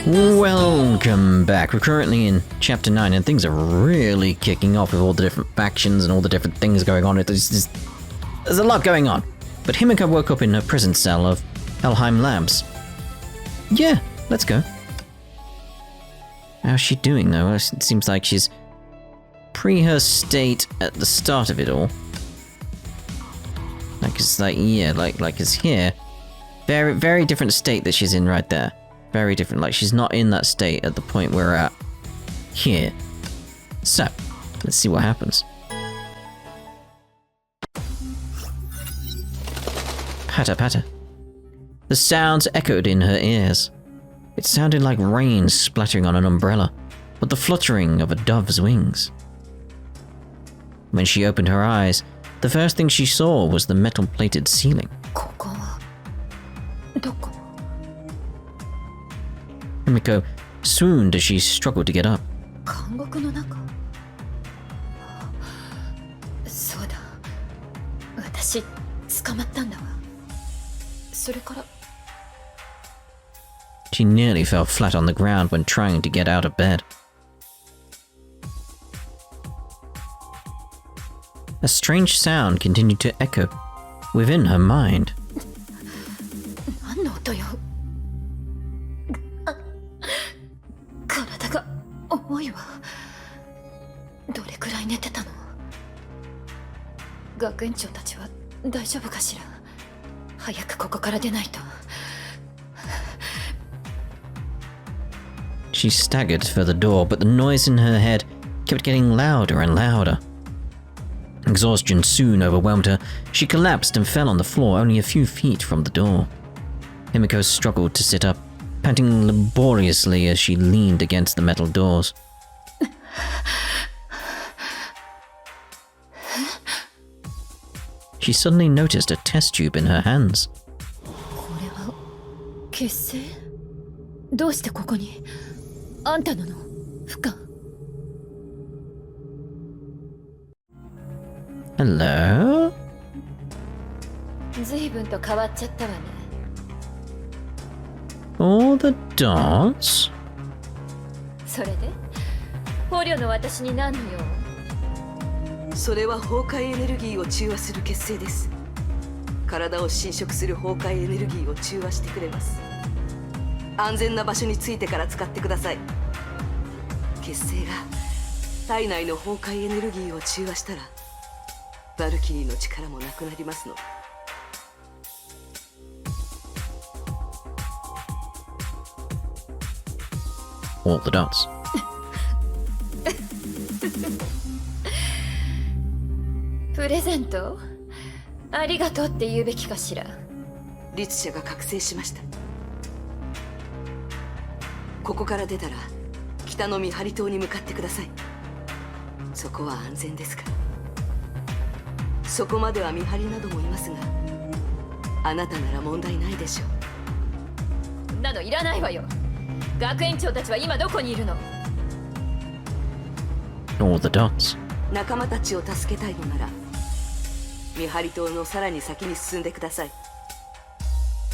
Welcome back. We're currently in Chapter 9 and things are really kicking off with all the different factions and all the different things going on. There's a lot going on. But Himiko woke up in her prison cell of Helheim Labs. Yeah, let's go. How's she doing though? It seems like she's pre her state at the start of it all. Like it's like, yeah, like it's here. Very, very different state that she's in right there. Very different, like she's not in that state at the point we're at here. So, let's see what happens. Patter, patter. The sounds echoed in her ears. It sounded like rain splattering on an umbrella, with the fluttering of a dove's wings. When she opened her eyes, the first thing she saw was the metal-plated ceiling. Himiko swooned as she struggled to get up. She nearly fell flat on the ground when trying to get out of bed. A strange sound continued to echo within her mind. She staggered for the door, but the noise in her head kept getting louder and louder. Exhaustion soon overwhelmed her. She collapsed and fell on the floor only a few feet from the door. Himiko struggled to sit up, panting laboriously as she leaned against the metal doors. She suddenly noticed a test tube in her hands. Hello? All the dots? それで捕虜の私に何よ。それは崩壊エネルギーを中和する結晶です。体を侵食する崩壊エネルギーを中和してくれます。安全な場所についてから使ってください。結晶が体内の崩壊エネルギーを中和したらバルキリーの力もなくなりますの。All the dots. プレゼントありがとうって言うべきかしら。律者が覚醒しました。ここから出たら北の見張り島に向かってください。そこは安全ですから。そこまでは見張りなどもいますが、あなたなら問題ないでしょう。そんなのいらないわよ。学園長たちは今どこにいるの？ All the dots. 仲間たちを助けたいのなら見張り島のさらに先に進んでください。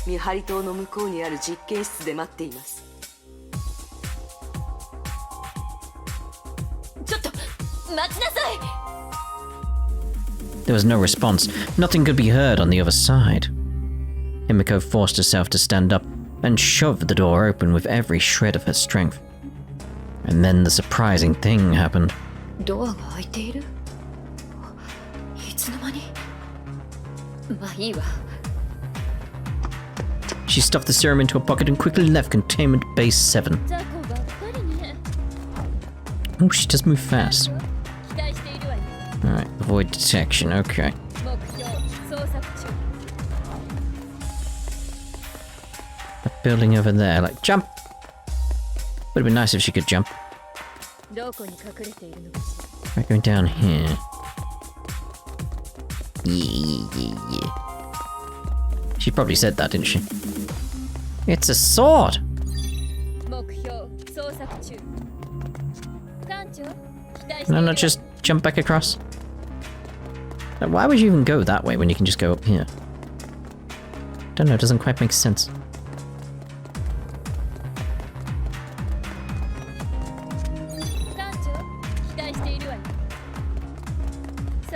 見張り島の向こうにある実験室で待っています。ちょっと待ちなさい。 There was no response. Nothing could be heard on the other side. Himiko forced herself to stand up and shoved the door open with every shred of her strength. And then the surprising thing happened. ドアが開いている？いつの間に？まあいいわ。She stuffed the serum into her pocket and quickly left Containment Base 7. Oh, she does move fast. Alright, avoid detection, okay. That building over there, like, jump! Would have been nice if she could jump. Right, going down here. Yeah. She probably said that, didn't she? It's a sword! Can I not just jump back across? Now, why would you even go that way when you can just go up here? Don't know, it doesn't quite make sense.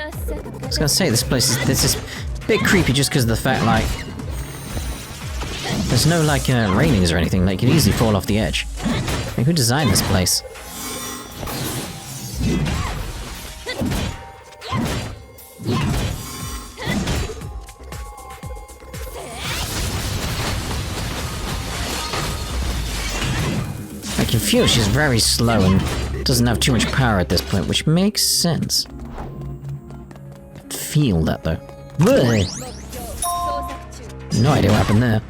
I was gonna say, this is a bit creepy just because of the fact, like, there's no, like, railings or anything. Like, you could easily fall off the edge. Like, who designed this place? I can feel she's very slow and doesn't have too much power at this point, which makes sense. Feel that though. Blech. No idea what happened there.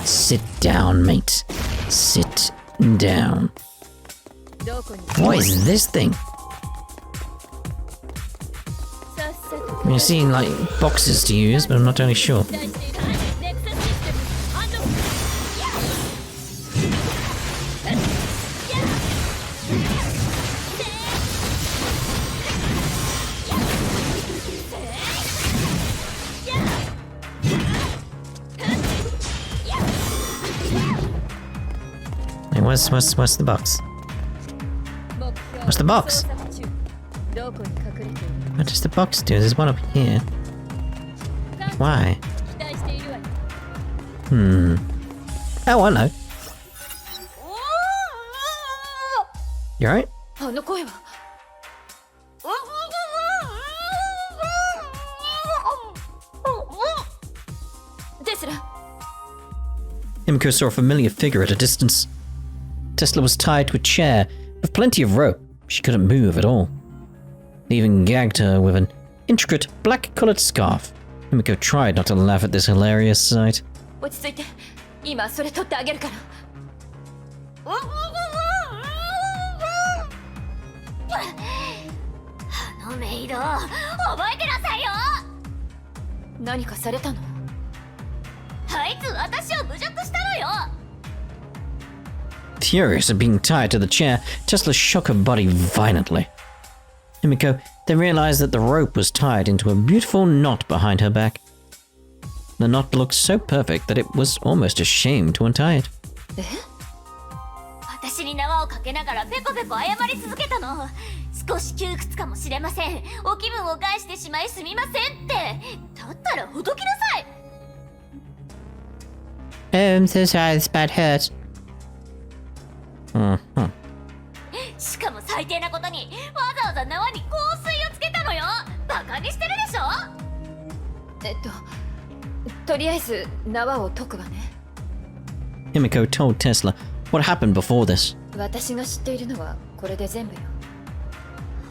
Sit down, mate. Sit down. What is this thing? I mean, I've seen, like, boxes to use, but I'm not totally sure. Hey, what's the box? What's the box? What does the box do? There's one up here. Why? Oh, hello. You alright? あの声は。テスラ。 Himiko saw a familiar figure at a distance. Tesla was tied to a chair with plenty of rope. She couldn't move at all. They even gagged her with an intricate black-colored scarf. Himiko tried not to laugh at this hilarious sight. 落ち着いて。今それ取ってあげるから。あのメイド、覚えてなさいよ。何かされたの？あいつ私を侮辱したのよ。 Furious at being tied to the chair, Tesla shook her body violently. Himiko then realized that the rope was tied into a beautiful knot behind her back. The knot looked so perfect that it was almost a shame to untie it. え？私に縄をかけながらペコペコ謝り続けたの。少し窮屈かもしれません。お気分を害してしまいすみませんって。だったらほどきなさい。I'm so sorry this bad hurt. しかも最低なことにわざわざ縄に香水をつけたのよ。バカにしてるでしょ。とりあえず縄を解くわね。 Himiko told Tesla what happened before this. 私が知っているのはこれで全部よ。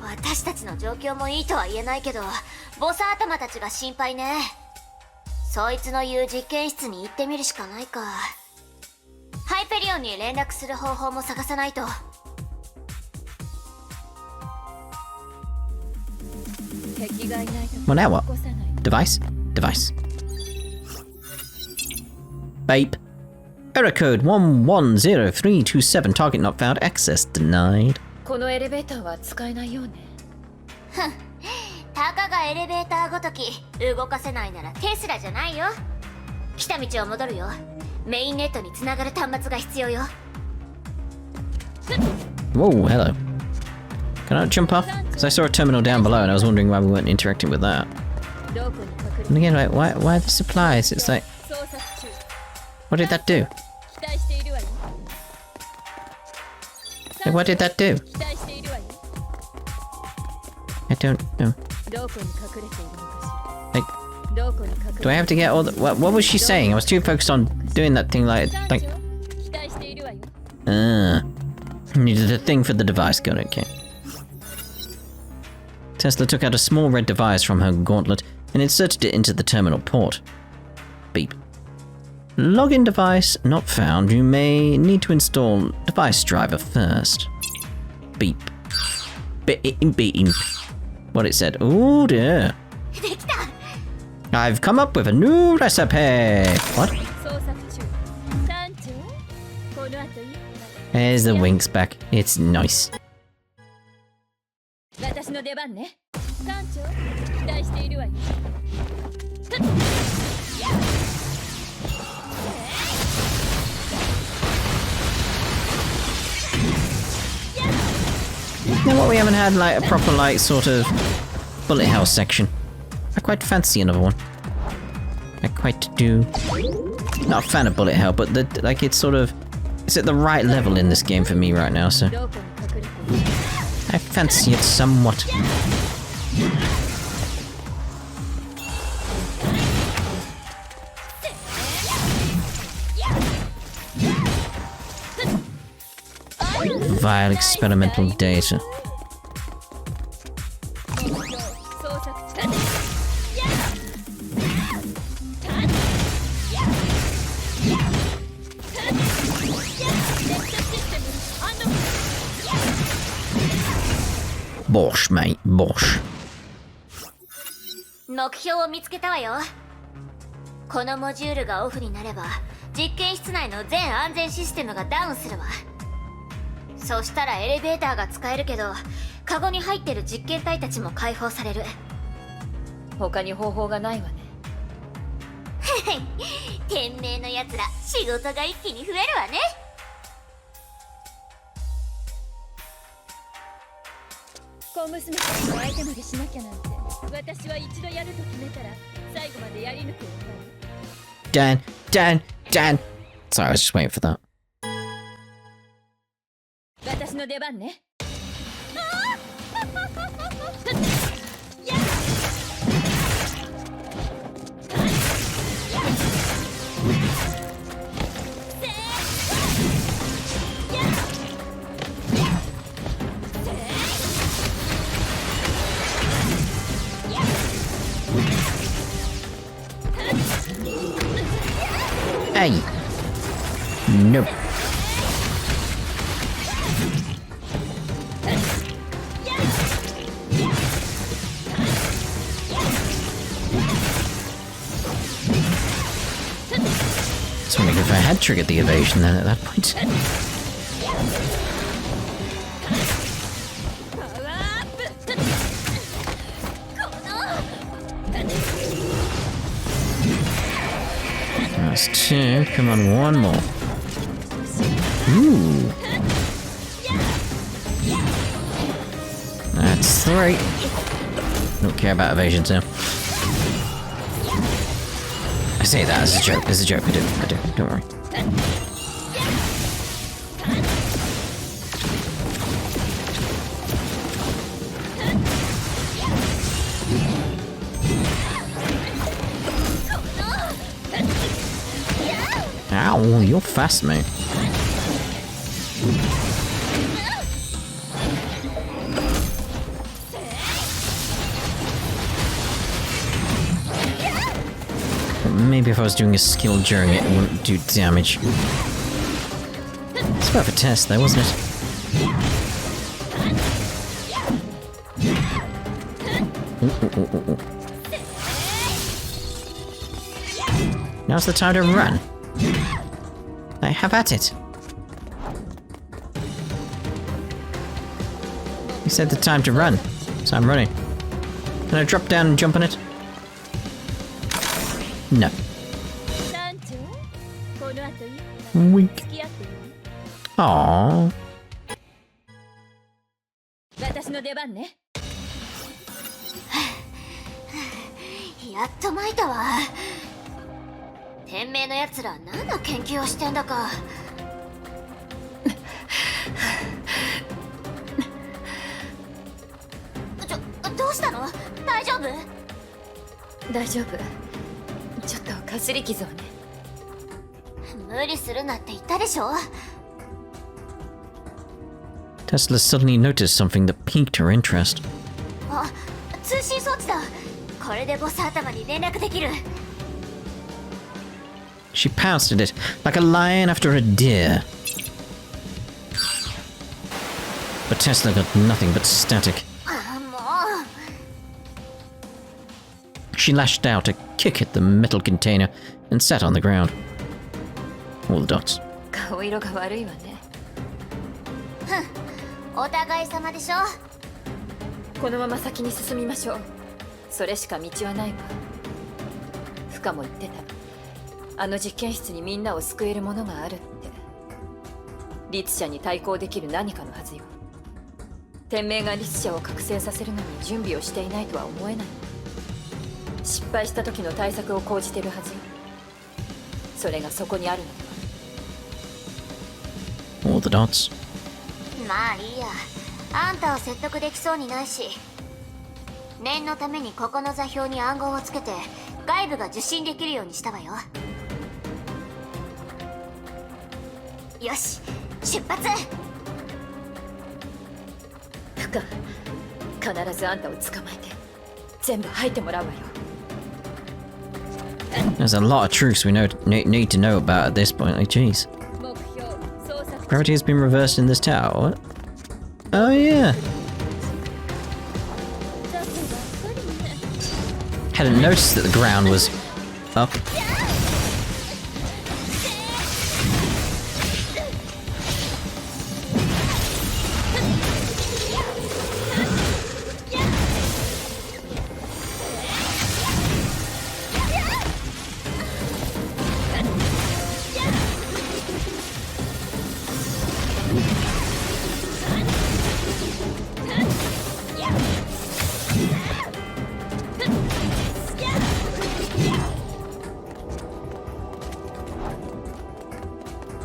私たちの状況もいいとは言えないけど、ボサ頭たちが心配ね。そいつの言う実験室に行ってみるしかないか。ハイペリオンに連絡する方法も探さないと。 Well, now what? Device? Device. Bape. Error code 110327. Target not found. Access denied. このエレベーターは使えないようね。ふん。たかがエレベーターごとき動かせないならテスラじゃないよ。来た道を戻るよ。メインネットに繋がる端末が必要よ。 Whoa, hello. Can I jump off? Because I saw a terminal down below and I was wondering why we weren't interacting with that. And again, like, why the supplies? It's like... What did that do? Like, what did that do? I don't know. Like, do I have to get all the... What was she saying? I was too focused on doing that thing like... Needed a thing for the device. Got it, okay. Tesla took out a small red device from her gauntlet and inserted it into the terminal port. Beep. Login device not found. You may need to install device driver first. Beep. Beep. What it said. Oh dear. I've come up with a new recipe! What? 捜索中団長この後い There's the winks back. It's nice. 私の出番ね団長期待しているわよ You know what, we haven't had like a proper like sort of bullet hell section. I quite fancy another one. I quite do. Not a fan of bullet hell, but the like it's sort of it's at the right level in this game for me right now, so どこに隠れている I fancy it somewhat. Vile experimental data. 捜索中 Bosh, mate, bosh. 目標を見つけたわよ。このモジュールがオフになれば実験室内の全安全システムがダウンするわ。そしたらエレベーターが使えるけどカゴに入ってる実験体たちも解放される。他に方法がないわね天命のやつら仕事が一気に増えるわね。小娘たちの相手までしなきゃなんて私は一度やると決めたら最後までやり抜く女 Dan. Sorry, I was just waiting for that. 私の出番ね Hey. Nope. So maybe if I had triggered the evasion then at that point. That's two. Come on, one more. Ooh. That's three. Don't care about evasions now. I say that as a joke. As a joke, I do. Don't worry. Ow, you're fast, mate. Maybe if I was doing a skill during it, it wouldn't do damage. It's worth a test though, wasn't it? Ooh. Now's the time to run. I have at it. You said the time to run, so I'm running. Can I drop down and jump on it? No. 団長この後い Wink. 付き合ってる Aww. 私の出番ね やっと巻いたわ。天命のやつら何の研究をしてんだか。どうしたの？大丈夫？大丈夫ちょっとかすり傷をね無理するなって言ったでしょ。 Tesla suddenly noticed something that piqued her interest. あ、通信装置だ。これでボス頭に連絡できる。 She pounced at it like a lion after a deer. But Tesla got nothing but static. あ、もう。she lashed out a kick at the metal container and sat on the ground. All the dots. 顔色が悪いわね。お互い様でしょ。このまま先に進みましょう。それしか道はないわ。フカも言ってた。あの実験室にみんなを救えるものがあるって。律者に対抗できる何かのはずよ。天命が律者を覚醒させるのに準備をしていないとは思えない。失敗した時の対策を講じてるはずよ。それがそこにあるのよ。All the dots. まあいいや。あんたを説得できそうにないし。念のためにここの座標に暗号をつけて外部が受信できるようにしたわよ。よし、出発。フカ、必ずあんたを捕まえて全部吐いてもらうわよ。There's a lot of truths we need to know about at this point. Like, jeez. Gravity has been reversed in this tower. What? Oh yeah. Hadn't noticed that the ground was up.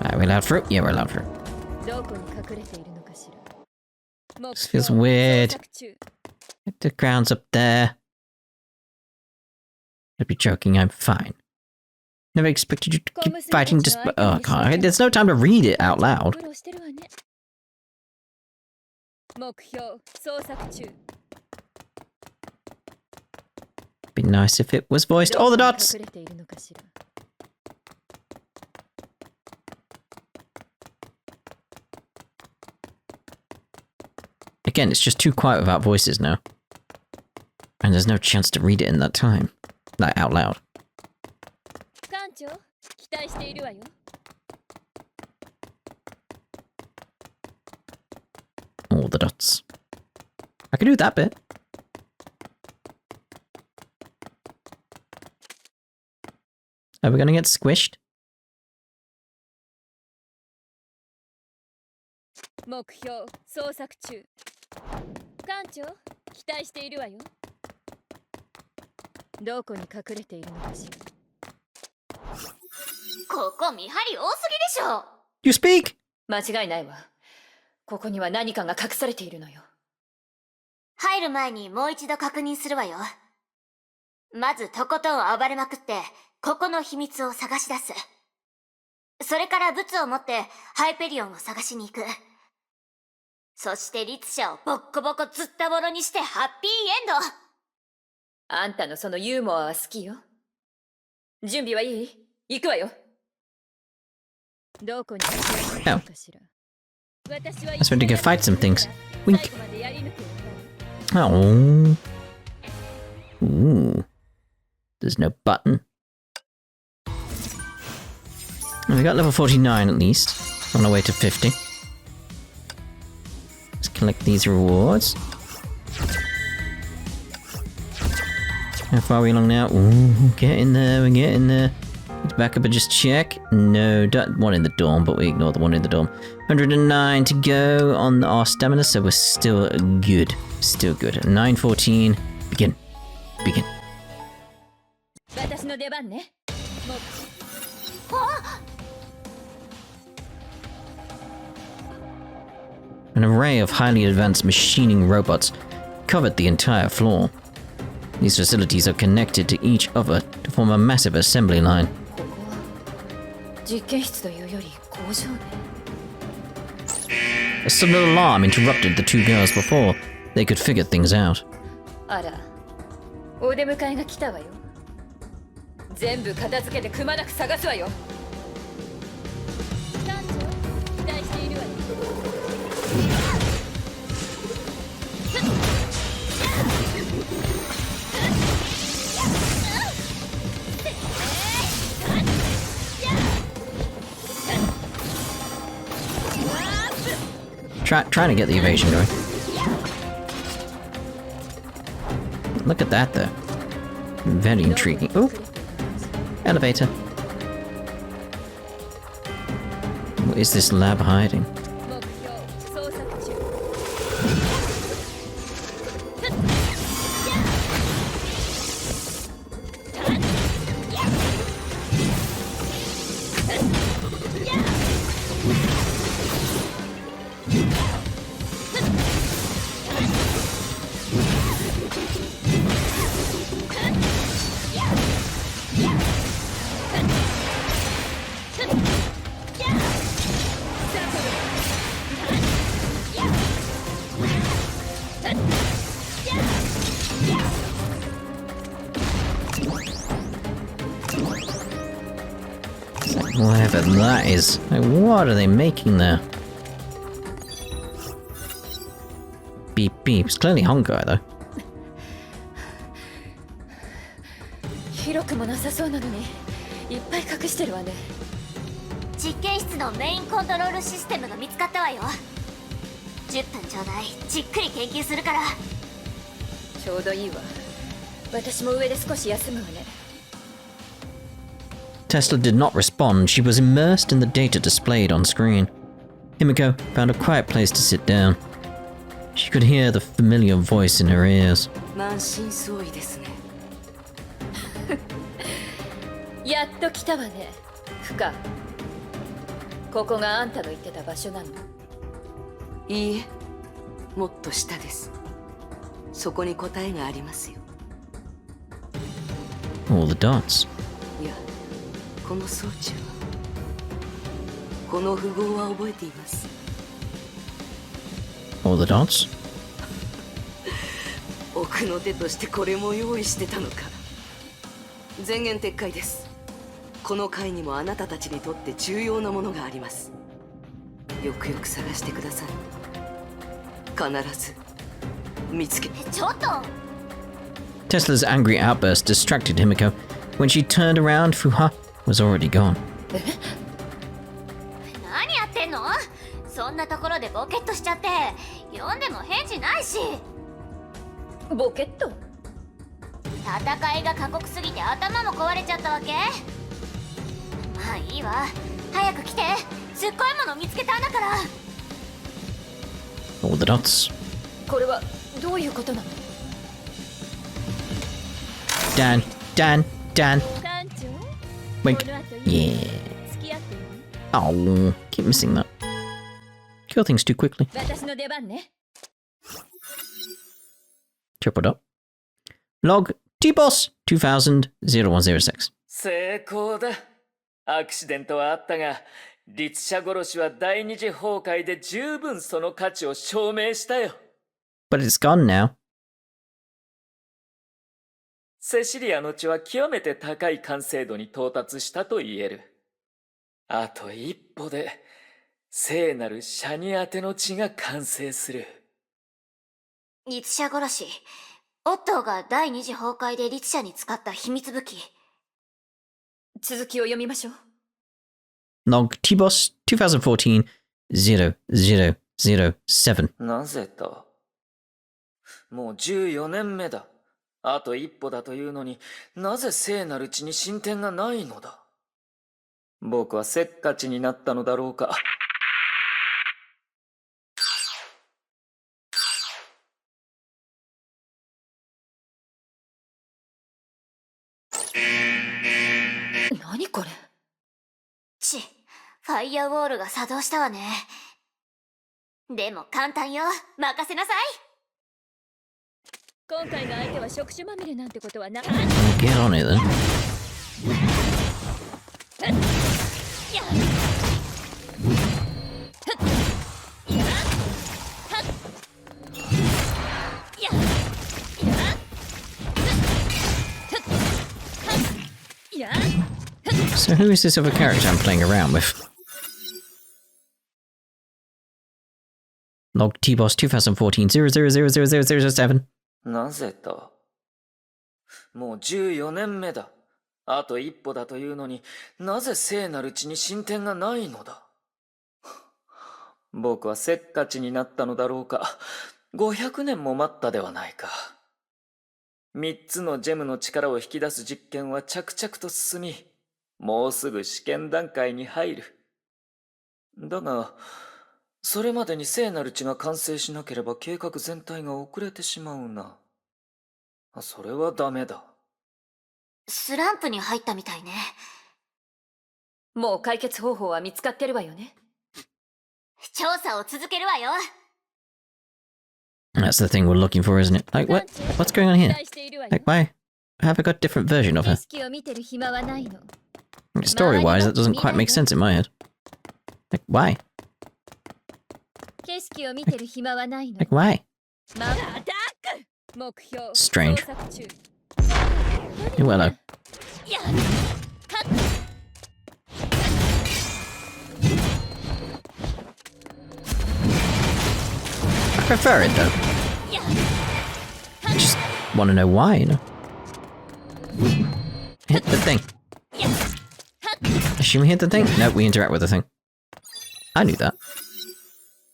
Are we allowed through? Yeah, we're allowed through. This feels weird. The ground's up there. I'd be joking, I'm fine. Never expected you to keep fighting just... Oh, God. There's no time to read it out loud. Be nice if it was voiced. All the dots! Again, it's just too quiet without voices now. And there's no chance to read it in that time. Like, out loud. All the dots. I can do that bit. Are we gonna get squished? 目標捜索中。艦長、期待しているわよ。どこに隠れているのかしら。ここ見張り多すぎでしょ。 You speak! 間違いないわ。ここには何かが隠されているのよ。入る前にもう一度確認するわよ。まずとことん暴れまくってここの秘密を探し出す。それからブツを持ってハイペリオンを探しに行く。そして律者をボッコボコずったぼろにしてハッピーエンド。あんたのそのユーモアは好きよ。準備はいい？行くわよ。どこに隠れているのかしら。 That's when to go fight some things. Wink. Oh. Ooh. There's no button. Well, we got level 49 at least. On our way to 50. Let's collect these rewards. How far are we along now? Ooh, get in there, we're getting there. Let's back up and just check. No, one in the dorm, but we ignore the one in the dorm. 109 to go on our stamina, so we're still good. Still good. 9:14. Begin. Begin. An array of highly advanced machining robots covered the entire floor. These facilities are connected to each other to form a massive assembly line. A sudden alarm interrupted the two girls before they could figure things out. お出迎えが来たわよ。全部片付けてくまなく探すわよ。艦長、期待しているわよ。Trying to get the evasion going. Look at that, though. Very intriguing. Oh, elevator. What is this lab hiding? Whatever that is. Like, what are they making there? Beep beep. It's clearly Honkai, though. 広くもなさそうなのにいっぱい隠してるわね。実験室のメインコントロールシステムが見つかったわよ。10分ちょうだい。じっくり研究するから。ちょうどいいわ。私も上で少し休むわね。Tesla did not respond. She was immersed in the data displayed on screen. Himiko found a quiet place to sit down. She could hear the familiar voice in her ears. 満身創痍ですね。やっと来たわね。フカ。ここがあんたの言ってた場所なの？いいえ、もっと下です。そこに答えがありますよ。All the dots. いや、この装置は、この符号は覚えています。All the dots? 奥の手としてこれも用意してたのか。前言撤回です。この回にもあなたたちにとって重要なものがあります。よくよく探してください。必ず見つけ。ちょっと。Tesla's angry outburst distracted Himiko. When she turned around, Fuha was already gone. 何やってんの？そんなところでボケっとしちゃって読んでも返事ないし。ボケっと？戦いが過酷すぎて頭も壊れちゃったわけ？まあいいわ。早く来て。すっごいもの見つけたんだから。All the dots. これはどういうことなの？ Dan. Wait. Yeah. Oh, keep missing that. Kill things too quickly. 私の出番ね。Triple dot. Log T-Boss 2000-0106. 成功だ。アクシデントはあったが、律者殺しは第二次崩壊で十分その価値を証明したよ。But it's gone now. セシリアの血は極めて高い完成度に到達したと言える。あと一歩で聖なるシャニアテの血が完成する。律者殺し。オットーが第二次崩壊で律者に使った秘密武器。続きを読みましょう。Log T-Boss 2014-0007. なぜだ？もう14年目だ。あと一歩だというのになぜ聖なる血に進展がないのだ？僕はせっかちになったのだろうか。何これ？ファイヤーウォールが作動したわね。でも簡単よ。任せなさい。今回の相手は触手まみれなんてことはな。Get on it then. So who is this other character I'm playing around with? Log T-Boss 2014-000007. なぜだ？もう14年目だ。あと一歩だというのになぜ聖なる血に進展がないのだ？僕はせっかちになったのだろうか。500年も待ったではないか。3つのジェムの力を引き出す実験は着々と進み、もうすぐ試験段階に入る。だが、それまでに聖なる血が完成しなければ計画全体が遅れてしまうな。それはダメだ。スランプに入ったみたいね。もう解決方法は見つかってるわよね。調査を続けるわよ。 That's the thing we're looking for, isn't it? Like, what's going on here? Like, why have I got a different version of her? Story-wise, that doesn't quite make sense in my head. Like, why? Like, why? Strange. Well, I prefer it though. Just want to know why, you know? Hit the thing. Assume we hit the thing? No, we interact with the thing. I knew that.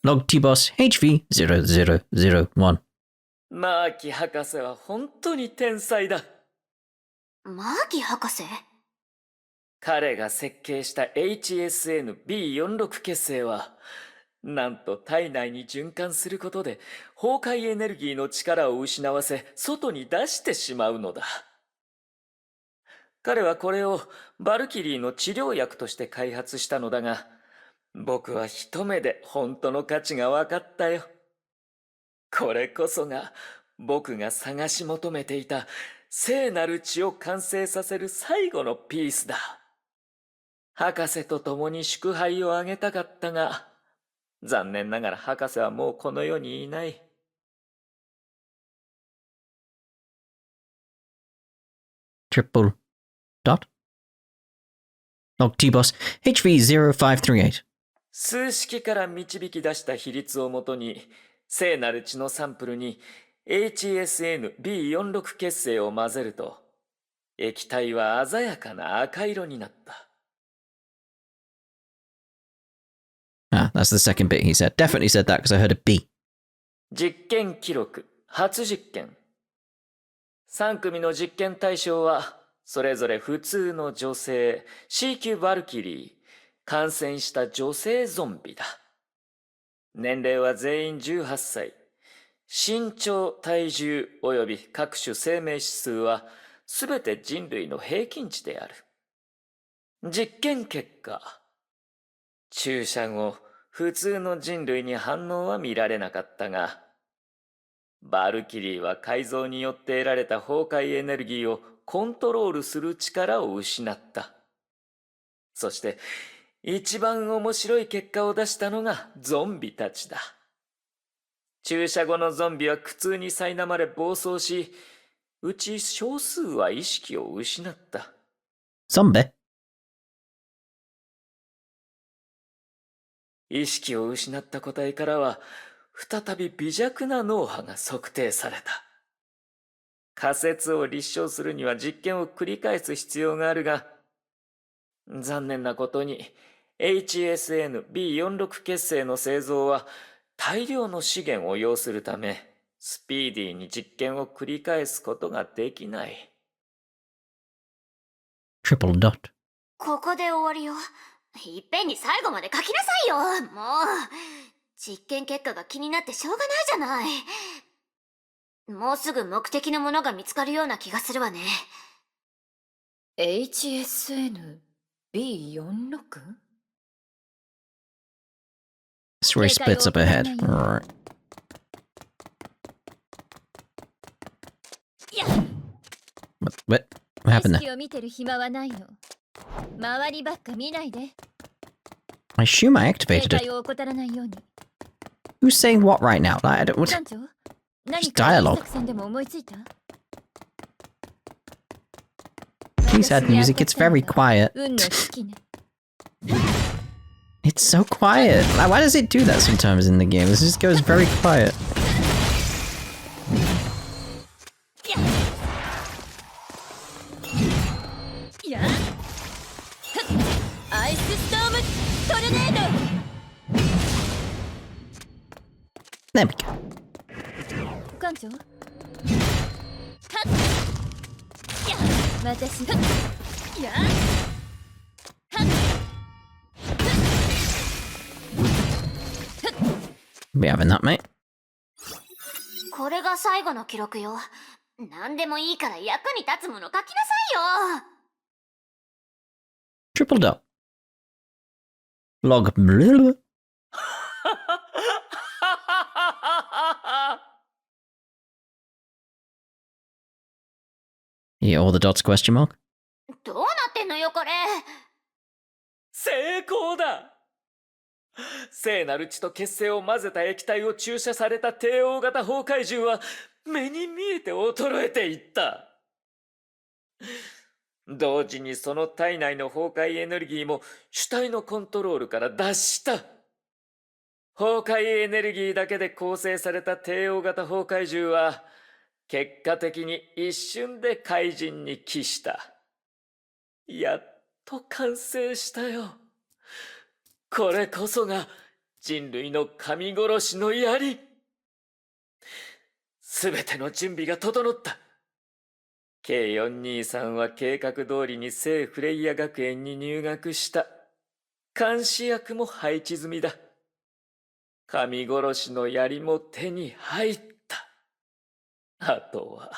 Log T-Boss HV0001. マーキ博士は本当に天才だ。マーキ博士？彼が設計した HSN-B46 結成は、なんと体内に循環することで崩壊エネルギーの力を失わせ外に出してしまうのだ。彼はこれをバルキリーの治療薬として開発したのだが、僕は一目で本当の価値が分かったよ。これこそが僕が探し求めていた聖なる血を完成させる最後のピースだ。博士と共に祝杯をあげたかったが、残念ながら博士はもうこの世にいない。Triple dot? Log T-Boss HV0538. 数式から導き出した比率をもとに、聖なる血のサンプルに HSN-B46 結成を混ぜると、液体は鮮やかな赤色になった。Ah, that's the second bit he said. Definitely said that because I heard a B. 実験記録、初実験。3組の実験対象は、それぞれ普通の女性、C 級バルキリー、感染した女性ゾンビだ。年齢は全員18歳。身長、体重及び各種生命指数はすべて人類の平均値である。実験結果、注射後、普通の人類に反応は見られなかったが、バルキリーは改造によって得られた崩壊エネルギーをコントロールする力を失った。そして、一番面白い結果を出したのがゾンビたちだ。注射後のゾンビは苦痛に苛まれ暴走し、うち少数は意識を失った。ゾンビ？意識を失った個体からは、再び微弱な脳波が測定された。仮説を立証するには実験を繰り返す必要があるが、残念なことに HSN-B46 結成の製造は大量の資源を要するため、スピーディーに実験を繰り返すことができない。Triple dot. ここで終わりよ。いっぺんに最後まで書きなさいよ。もう実験結果が気になってしょうがないじゃない。もうすぐ目的のものが見つかるような気がするわね。HSN-B46? Story splits up ahead. Right. What happened there? I assume I activated it. Who's saying what right now? I don't. What? Just dialogue. Please add music. It's very quiet. It's so quiet. Why does it do that sometimes in the game? This just goes very quiet. There we go. 艦長はっや私はっやはっ Be having that, mate. これが最後の記録よ。何でもいいから役に立つもの書きなさいよ。 Tripled up. Log. Blah. Yeah, all the dots question mark. どうなってんのよこれ。成功だ。聖なる血と血清を混ぜた液体を注射された帝王型崩壊獣は目に見えて衰えていった。同時にその体内の崩壊エネルギーも主体のコントロールから脱した。崩壊エネルギーだけで構成された帝王型崩壊獣は結果的に一瞬で怪人に帰した。やっと完成したよ。これこそが人類の神殺しの槍。すべての準備が整った。K423 は計画通りに聖フレイヤ学園に入学した。監視役も配置済みだ。神殺しの槍も手に入った。あとは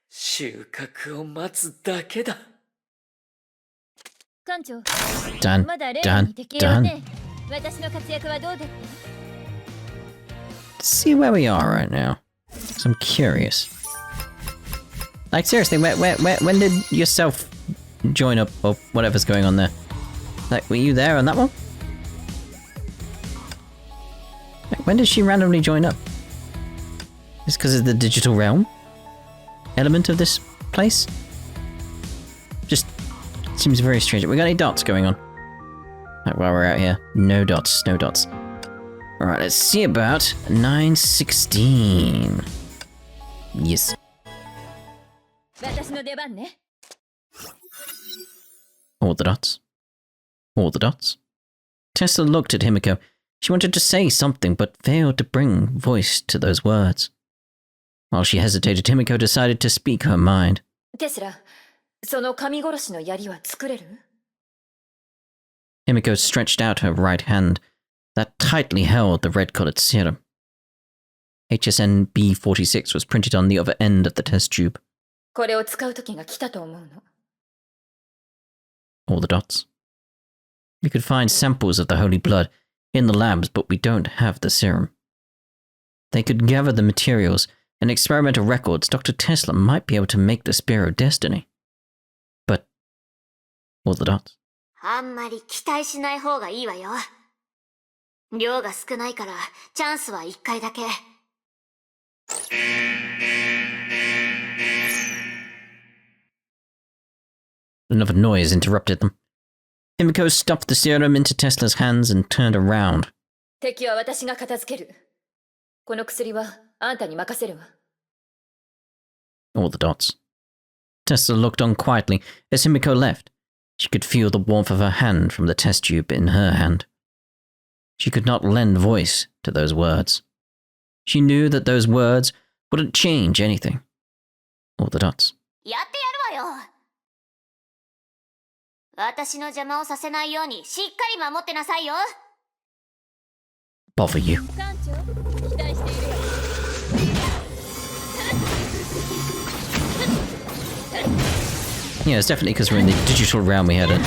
収穫を待つだけだ。艦長 Done. まだ例 Done. に適用ね。私の活躍はどうでった？ See where we are right now. So I'm curious. Like seriously, when did yourself join up or whatever's going on there? Like, were you there on that one? Like, when did she randomly join up? Is because of the digital realm element of this place? Just seems very strange. We got any dots going on? Like, while we're out here, no dots, no dots. All right, let's see about 916. Yes. 私の出番ね。 All the dots. All the dots. Tessa looked at Himiko. She wanted to say something, but failed to bring voice to those words. While she hesitated, Himiko decided to speak her mind. テスラ、その神殺しの槍は作れる？ Himiko stretched out her right hand that tightly held the red-colored serum. HSN B46 was printed on the other end of the test tube. これを使う時が来たと思うの。 All the dots. We could find samples of the holy blood in the labs, but we don't have the serum. They could gather the materials and experimental records. Dr. Tesla might be able to make the Spear of Destiny. But all the dots. あんまり期待しない方がいいわよ。量が少ないからチャンスは1回だけ。Another noise interrupted them. Himiko stuffed the serum into Tesla's hands and turned around. 敵は私が片付ける。この薬はあんたに任せるわ。 All the dots. Tesla looked on quietly as Himiko left. She could feel the warmth of her hand from the test tube in her hand. She could not lend voice to those words. She knew that those words wouldn't change anything. All the dots. やってやるわよ。私の邪魔をさせないようにしっかり守ってなさいよ。 Bother you. 艦長、期待しているわ。 Yeah, it's definitely because we're in the digital realm. We had an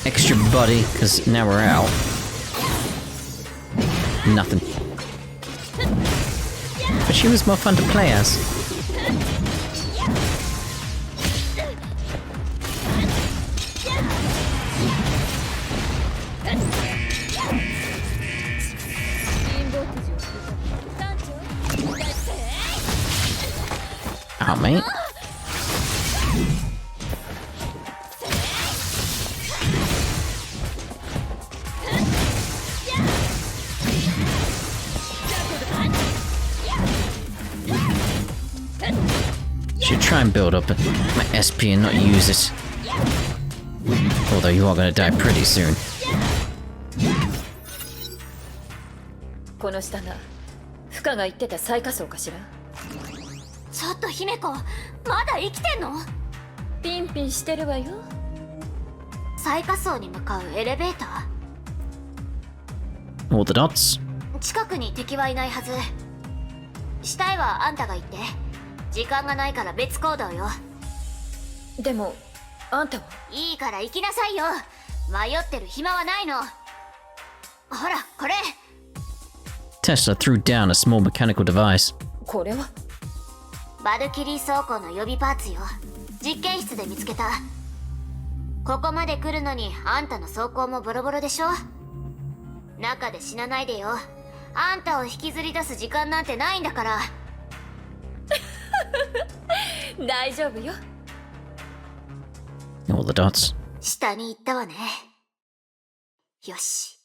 extra body because now we're out. Nothing. But she was more fun to play as. Oh, mate. Should try and build up my SP and not use it. Although you are going to die pretty soon. この下が深カが言ってた最下層かしら。ちょっと姫子、まだ生きてんの？ピンピンしてるわよ。最下層に向かうエレベータ All the dots. ー？近くに敵はいないはず。したいはあんたが言って。時間がないから別行動よ。でもあんたは。いいから行きなさいよ。迷ってる暇はないの。ほら、これ。Tesla threw down a small mechanical device. これはバルキリー装甲の予備パーツよ。実験室で見つけた。ここまで来るのにあんたの装甲もボロボロでしょ。中で死なないでよ。あんたを引きずり出す時間なんてないんだから。大丈夫よ。All the dots. 下に行ったわね。よし。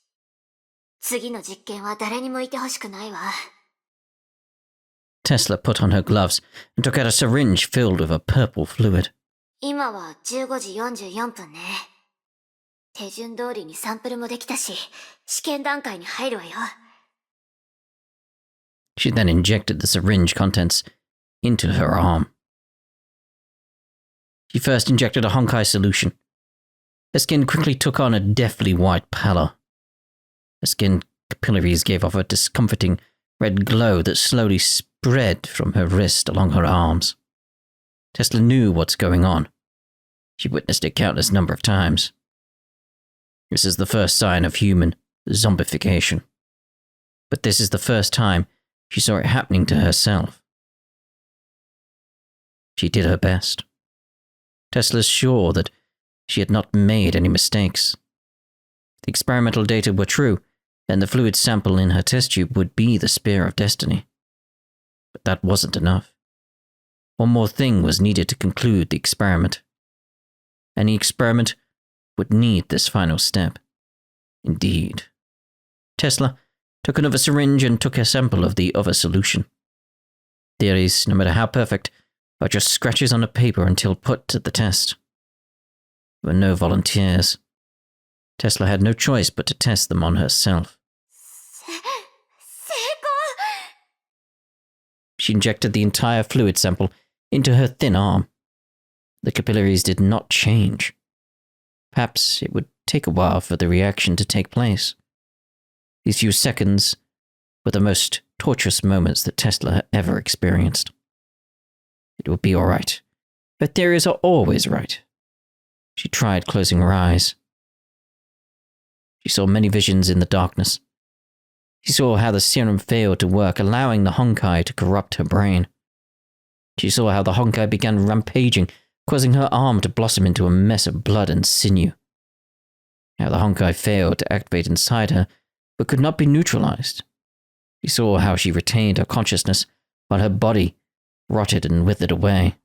次の実験は誰にもいてほしくないわ。Tesla put on her gloves and took out a syringe filled with a purple fluid. 今は15時44分ね。手順通りにサンプルもできたし、試験段階に入るわよ。She then injected the syringe contents into her arm. She first injected a Honkai solution. Her skin quickly took on a deathly white pallor. Her skin capillaries gave off a discomforting red glow that slowly spread from her wrist along her arms. Tesla knew what's going on. She witnessed it countless number of times. This is the first sign of human zombification. But this is the first time she saw it happening to herself. She did her best. Tesla's sure that she had not made any mistakes. If the experimental data were true, then the fluid sample in her test tube would be the Spear of Destiny. But that wasn't enough. One more thing was needed to conclude the experiment. Any experiment would need this final step. Indeed. Tesla took another syringe and took a sample of the other solution. Theories, no matter how perfect, are just scratches on a paper until put to the test. There were no volunteers. Tesla had no choice but to test them on herself. She injected the entire fluid sample into her thin arm. The capillaries did not change. Perhaps it would take a while for the reaction to take place. These few seconds were the most torturous moments that Tesla had ever experienced. It would be all right. Her theories are always right. She tried closing her eyes. She saw many visions in the darkness. She saw how the serum failed to work, allowing the Honkai to corrupt her brain. She saw how the Honkai began rampaging, causing her arm to blossom into a mess of blood and sinew. How the Honkai failed to activate inside her, but could not be neutralized. She saw how she retained her consciousness while her body rotted and withered away.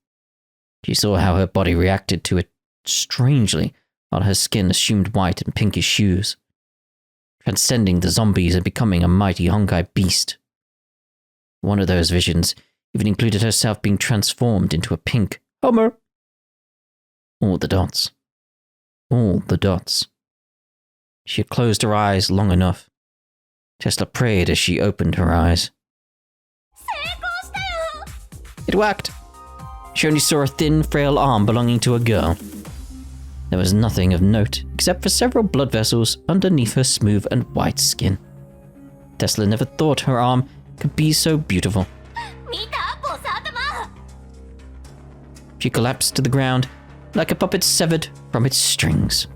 She saw how her body reacted to it strangely while her skin assumed white and pinkish hues, transcending the zombies and becoming a mighty Honkai beast. One of those visions even included herself being transformed into a pink Homer. All the dots. All the dots. She had closed her eyes long enough. Tesla prayed as she opened her eyes. It worked. She only saw a thin, frail arm belonging to a girl. There was nothing of note except for several blood vessels underneath her smooth and white skin. Tesla never thought her arm could be so beautiful. She collapsed to the ground like a puppet severed from its strings.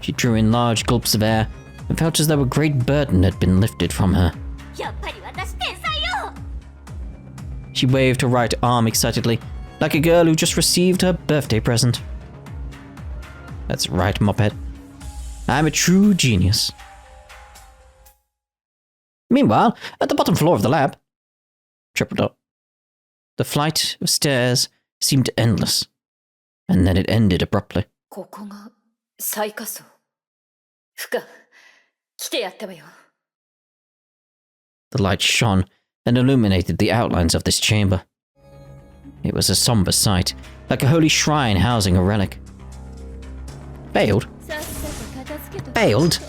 She drew in large gulps of air and felt as though a great burden had been lifted from her. She waved her right arm excitedly, like a girl who just received her birthday present. That's right, Moped. I'm a true genius. Meanwhile, at the bottom floor of the lab, triple dot. The flight of stairs seemed endless, and then it ended abruptly. ここが最下層。ふか、来てやったわよ。The light shone and illuminated the outlines of this chamber. It was a somber sight, like a holy shrine housing a relic. Failed? Failed?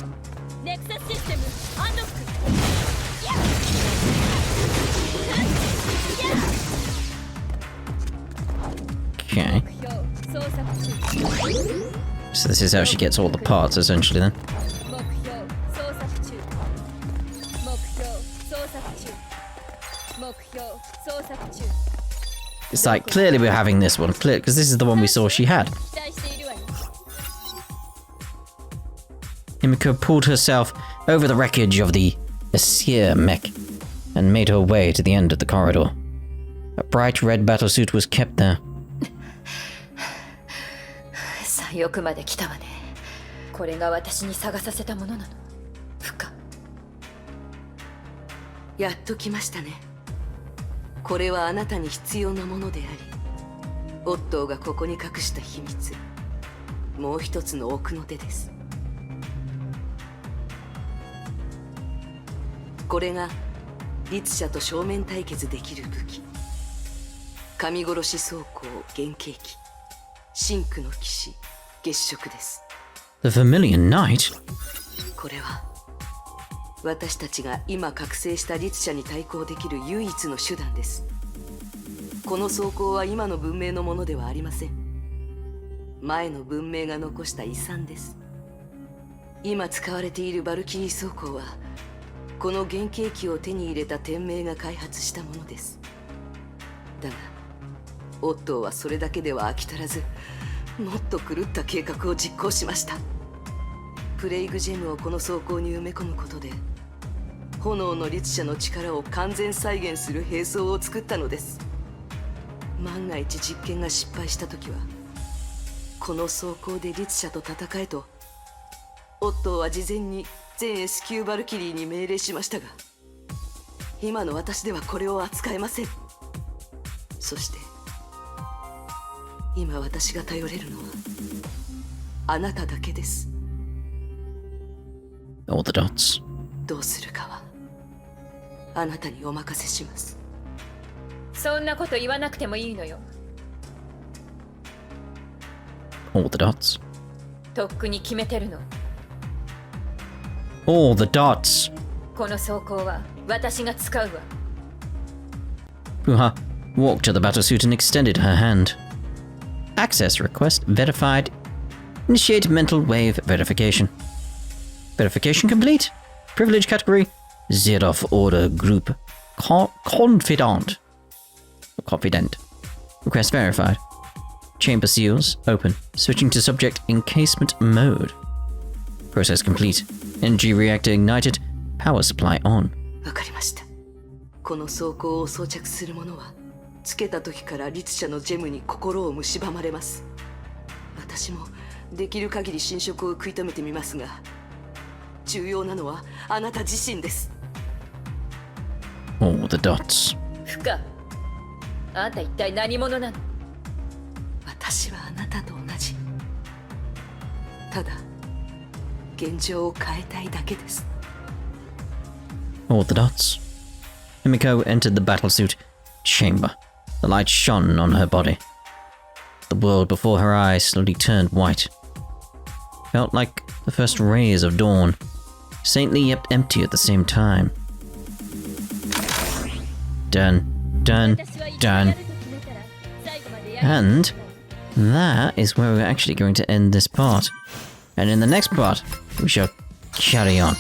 Okay. So this is how she gets all the parts, essentially, then. It's like, clearly we're having this one, clear, because this is the one we saw she had. Himiko pulled herself over the wreckage of the Asir mech and made her way to the end of the corridor. A bright red battlesuit was kept there. さあよくまで来たわね。これが私に探させたものなの。不可。やっと来ましたね。これはあなたに必要なものであり、オットーがここに隠した秘密、もう一つの奥の手です。これが律者と正面対決できる武器、神殺し装甲原型機、真紅の騎士月食です。 The Vermilion Knight? これは私たちが今覚醒した律者に対抗できる唯一の手段です。この装甲は今の文明のものではありません。前の文明が残した遺産です。今使われているバルキリー装甲はこの原型機を手に入れた天命が開発したものです。だがオットーはそれだけでは飽き足らず、もっと狂った計画を実行しました。プレイグジェムをこの装甲に埋め込むことで、炎の律者の力を完全再現する兵装を作ったのです。万が一実験が失敗した時は、この装甲で律者と戦えとオットーは事前に全 S 級バルキリーに命令しましたが、今の私ではこれを扱えません。そして今私が頼れるのはあなただけです。 All the dots. どうするかはあなたにお任せします。そんなこと言わなくてもいいのよ。 All the dots. とっくに決めてるの。 All the dots. この装甲は私が使うわ。 Puha walked to the battlesuit and extended her hand. Access request verified. Initiate mental wave verification. Verification complete. Privilege category Zeroth Order Group. Confidant. Confident. Request verified. Chamber seals open. Switching to subject encasement mode. Process complete. Energy reactor ignited. Power supply on. わかりました。この装甲を装着する者はつけた時から律者のジェムに心を蝕まれます。私もできる限り侵食を食い止めてみますが、重要なのはあなた自身です。 All the dots. 不可。あんた一体何者なの？私はあなたと同じ。ただ現状を変えたいだけです。 All the dots. Himiko entered the battlesuit chamber. The light shone on her body. The world before her eyes slowly turned white. Felt like the first rays of dawn, saintly yet empty at the same time. Done, done, done. And that is where we're actually going to end this part. And in the next part, we shall carry on.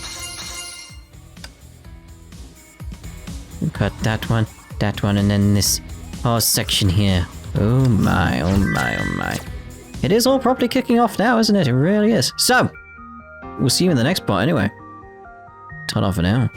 Cut that one, and then this whole section here. Oh my, oh my, oh my. It is all properly kicking off now, isn't it? It really is. So, we'll see you in the next part anyway. Ta-da for now.